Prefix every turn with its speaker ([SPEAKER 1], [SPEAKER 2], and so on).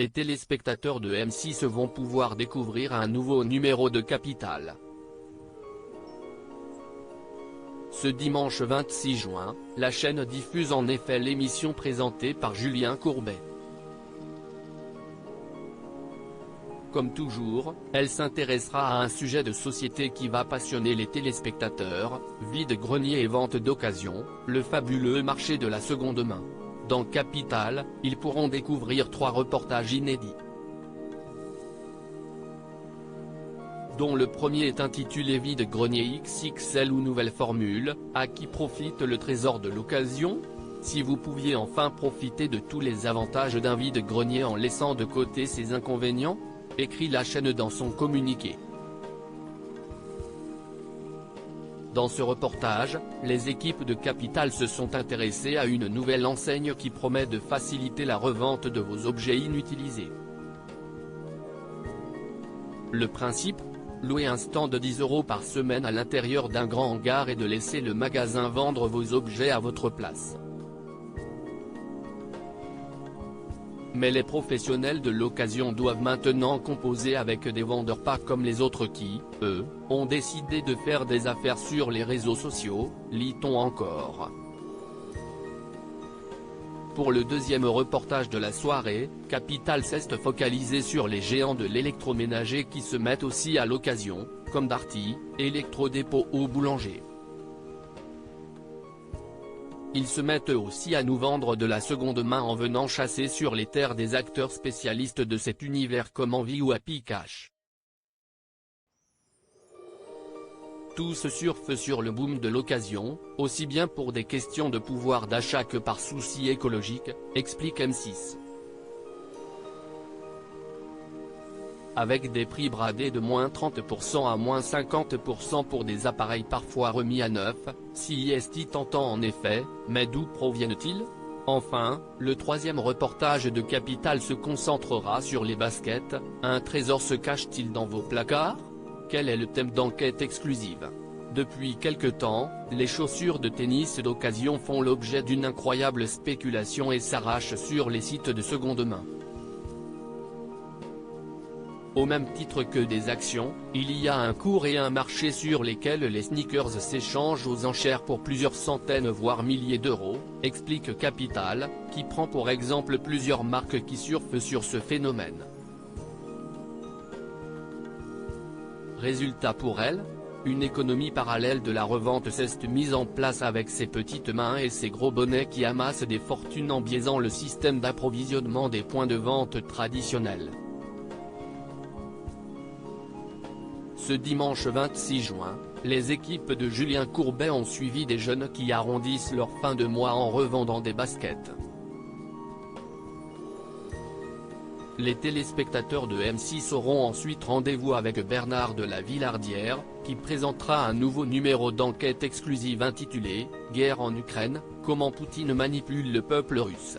[SPEAKER 1] les téléspectateurs de M6 vont pouvoir découvrir un nouveau numéro de Capital. Ce dimanche 26 juin, la chaîne diffuse en effet l'émission présentée par Julien Courbet. Comme toujours, elle s'intéressera à un sujet de société qui va passionner les téléspectateurs, vide-grenier et vente d'occasion, le fabuleux marché de la seconde main. Dans Capital, ils pourront découvrir 3 reportages inédits, dont le premier est intitulé Vide-grenier XXL ou Nouvelle Formule, à qui profite le trésor de l'occasion? Si vous pouviez enfin profiter de tous les avantages d'un vide-grenier en laissant de côté ses inconvénients? Écrit la chaîne dans son communiqué. Dans ce reportage, les équipes de Capital se sont intéressées à une nouvelle enseigne qui promet de faciliter la revente de vos objets inutilisés. Le principe? Louer un stand de 10 € par semaine à l'intérieur d'un grand hangar et de laisser le magasin vendre vos objets à votre place. Mais les professionnels de l'occasion doivent maintenant composer avec des vendeurs pas comme les autres qui, eux, ont décidé de faire des affaires sur les réseaux sociaux, lit-on encore. Pour le deuxième reportage de la soirée, Capital s'est focalisé sur les géants de l'électroménager qui se mettent aussi à l'occasion, comme Darty, Electrodépôt ou Boulanger. Ils se mettent aussi à nous vendre de la seconde main en venant chasser sur les terres des acteurs spécialistes de cet univers comme Envie ou Happy Cash. Tous surfent sur le boom de l'occasion, aussi bien pour des questions de pouvoir d'achat que par souci écologique, explique M6. Avec des prix bradés de moins 30% à moins 50% pour des appareils parfois remis à neuf, CIST tentant en effet, mais d'où proviennent-ils? Enfin, le troisième reportage de Capital se concentrera sur les baskets, un trésor se cache-t-il dans vos placards? Quel est le thème d'enquête exclusive? Depuis quelque temps, les chaussures de tennis d'occasion font l'objet d'une incroyable spéculation et s'arrachent sur les sites de seconde main. Au même titre que des actions, il y a un cours et un marché sur lesquels les sneakers s'échangent aux enchères pour plusieurs centaines voire milliers d'euros, explique Capital, qui prend pour exemple plusieurs marques qui surfent sur ce phénomène. Résultat pour elle, une économie parallèle de la revente s'est mise en place avec ses petites mains et ses gros bonnets qui amassent des fortunes en biaisant le système d'approvisionnement des points de vente traditionnels. Ce dimanche 26 juin, les équipes de Julien Courbet ont suivi des jeunes qui arrondissent leur fin de mois en revendant des baskets. Les téléspectateurs de M6 auront ensuite rendez-vous avec Bernard de la Villardière, qui présentera un nouveau numéro d'enquête exclusive intitulé « Guerre en Ukraine, comment Poutine manipule le peuple russe ».